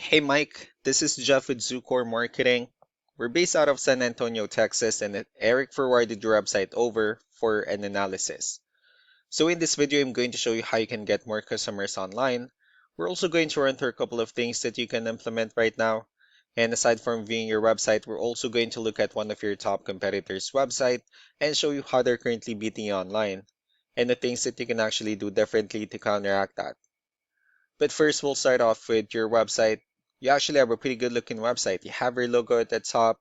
Hey Mike, this is Jeff with Zucor Marketing. We're based out of San Antonio, Texas, and Eric forwarded your website over for an analysis. So in this video, I'm going to show you how you can get more customers online. We're also going to run through a couple of things that you can implement right now. And aside from viewing your website, we're also going to look at one of your top competitors' website and show you how they're currently beating you online and the things that you can actually do differently to counteract that. But first, we'll start off with your website. You actually have a pretty good looking website. You have your logo at the top,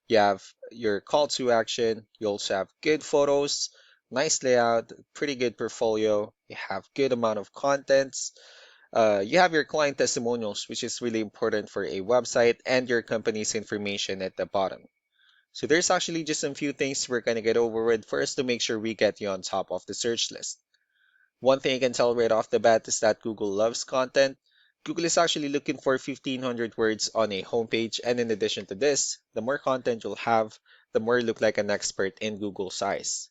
you have your call to action, you also have good photos, nice layout, pretty good portfolio, you have good amount of contents. You have your client testimonials, which is really important for a website, and your company's information at the bottom. So there's actually just a few things we're going to get over with first to make sure we get you on top of the search list. One thing I can tell right off the bat is that Google loves content. Google is actually looking for 1500 words on a homepage, and in addition to this, the more content you'll have, the more you look like an expert in Google's eyes.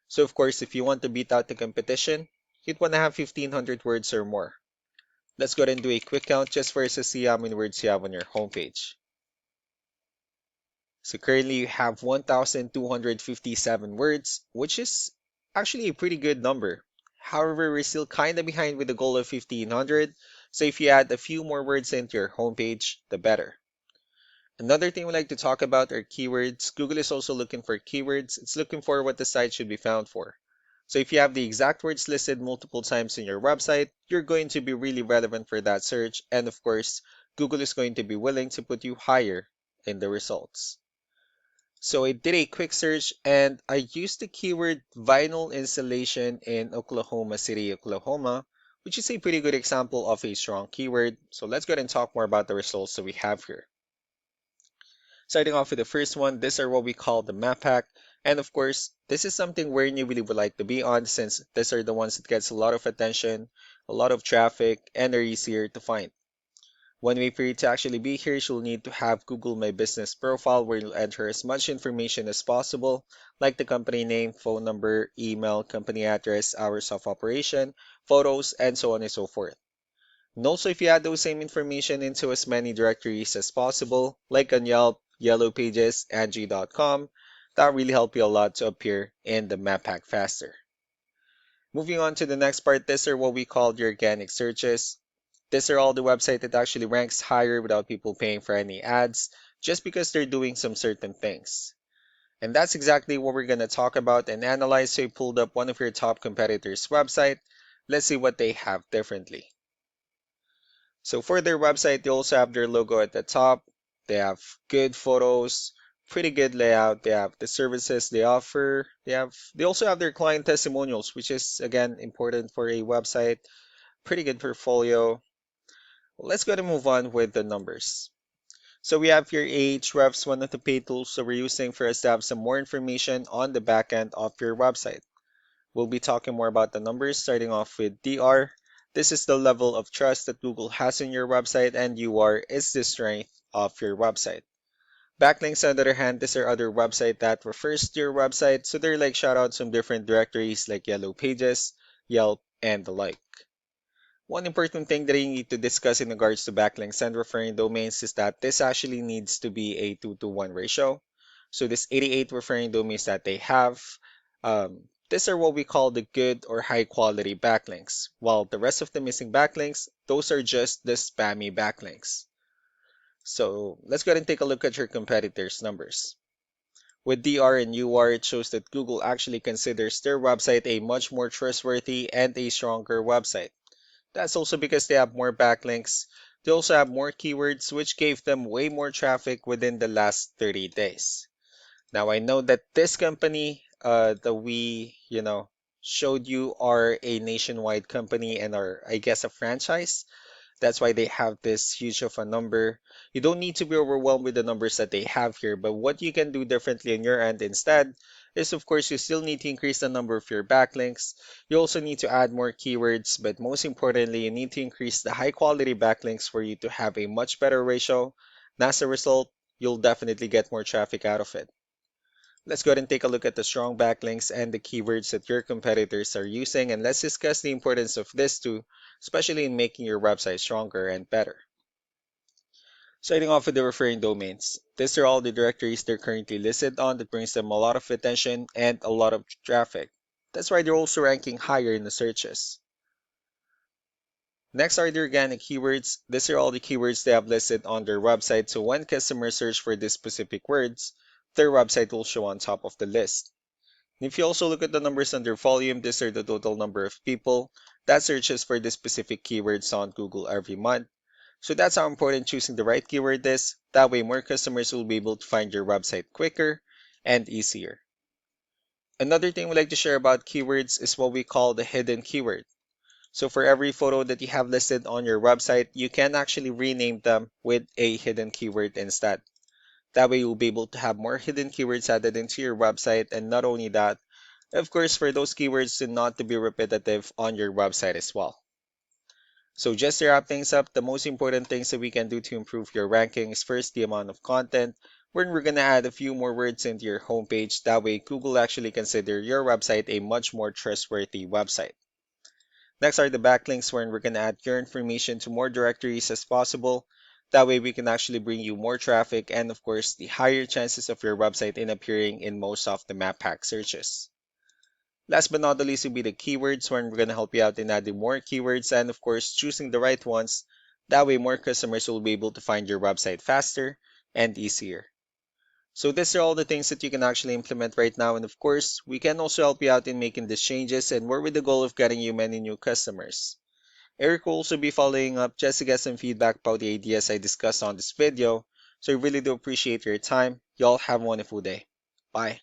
So of course, if you want to beat out the competition, you'd want to have 1500 words or more. Let's go ahead and do a quick count just for us to see how many words you have on your homepage. So currently you have 1257 words, which is actually a pretty good number. However, we're still kind of behind with the goal of 1500, so if you add a few more words into your homepage, the better. Another thing we like to talk about are keywords. Google is also looking for keywords. It's looking for what the site should be found for. So if you have the exact words listed multiple times in your website, you're going to be really relevant for that search, and of course, Google is going to be willing to put you higher in the results. So I did a quick search and I used the keyword vinyl installation in Oklahoma City, Oklahoma, which is a pretty good example of a strong keyword. So let's go ahead and talk more about the results that we have here. Starting off with the first one, these are what we call the map pack. And of course, this is something where you really would like to be on since these are the ones that gets a lot of attention, a lot of traffic, and are easier to find. One way for you to actually be here is you'll need to have Google My Business profile where you'll enter as much information as possible, like the company name, phone number, email, company address, hours of operation, photos, and so on and so forth. And also, if you add those same information into as many directories as possible, like on Yelp, Yellow Pages, Angie.com, that really help you a lot to appear in the map pack faster. Moving on to the next part, these are what we call the organic searches. These are all the website that actually ranks higher without people paying for any ads, just because they're doing some certain things. And that's exactly what we're going to talk about and analyze. So you pulled up one of your top competitors' website. Let's see what they have differently. So for their website, they also have their logo at the top. They have good photos, pretty good layout. They have the services they offer. They also have their client testimonials, which is again important for a website. Pretty good portfolio. Let's go to move on with the numbers. So we have here Ahrefs, one of the paid tools that we're using for us to have some more information on the back end of your website. We'll be talking more about the numbers, starting off with DR. This is the level of trust that Google has in your website, and UR is the strength of your website. Backlinks, on the other hand, these are other website that refers to your website, so they're like shoutouts from different directories like Yellow Pages, Yelp, and the like. One important thing that I need to discuss in regards to backlinks and referring domains is that this actually needs to be a 2-to-1 ratio. So this 88 referring domains that they have, these are what we call the good or high quality backlinks, while the rest of the missing backlinks, those are just the spammy backlinks. So let's go ahead and take a look at your competitors' numbers. With DR and UR, it shows that Google actually considers their website a much more trustworthy and a stronger website. That's also because they have more backlinks. They also have more keywords, which gave them way more traffic within the last 30 days. Now, I know that this company that we, showed you are a nationwide company and are, I guess, a franchise. That's why they have this huge of a number. You don't need to be overwhelmed with the numbers that they have here, but what you can do differently on your end instead is, of course, you still need to increase the number of your backlinks. You also need to add more keywords, but most importantly, you need to increase the high quality backlinks for you to have a much better ratio. And as a result, you'll definitely get more traffic out of it. Let's go ahead and take a look at the strong backlinks and the keywords that your competitors are using, and let's discuss the importance of this too, especially in making your website stronger and better. Starting off with the referring domains. These are all the directories they're currently listed on that brings them a lot of attention and a lot of traffic. That's why they're also ranking higher in the searches. Next are the organic keywords. These are all the keywords they have listed on their website, so when customers search for these specific words, their website will show on top of the list. And if you also look at the numbers under volume, these are the total number of people that searches for the specific keywords on Google every month. So that's how important choosing the right keyword is. That way more customers will be able to find your website quicker and easier. Another thing we like to share about keywords is what we call the hidden keyword. So for every photo that you have listed on your website, you can actually rename them with a hidden keyword instead. That way you'll be able to have more hidden keywords added into your website, and not only that, of course, for those keywords to not to be repetitive on your website as well. So just to wrap things up, the most important things that we can do to improve your ranking is first the amount of content, where we're going to add a few more words into your homepage. That way Google actually consider your website a much more trustworthy website. Next are the backlinks, wherein we're going to add your information to more directories as possible. That way we can actually bring you more traffic and of course the higher chances of your website in appearing in most of the map pack searches. Last but not the least will be the keywords, wherein we're going to help you out in adding more keywords and of course choosing the right ones. That way more customers will be able to find your website faster and easier. So these are all the things that you can actually implement right now, and of course we can also help you out in making these changes, and we're with the goal of getting you many new customers. Eric will also be following up just to get some feedback about the ideas I discussed on this video, so I really do appreciate your time. Y'all have a wonderful day. Bye.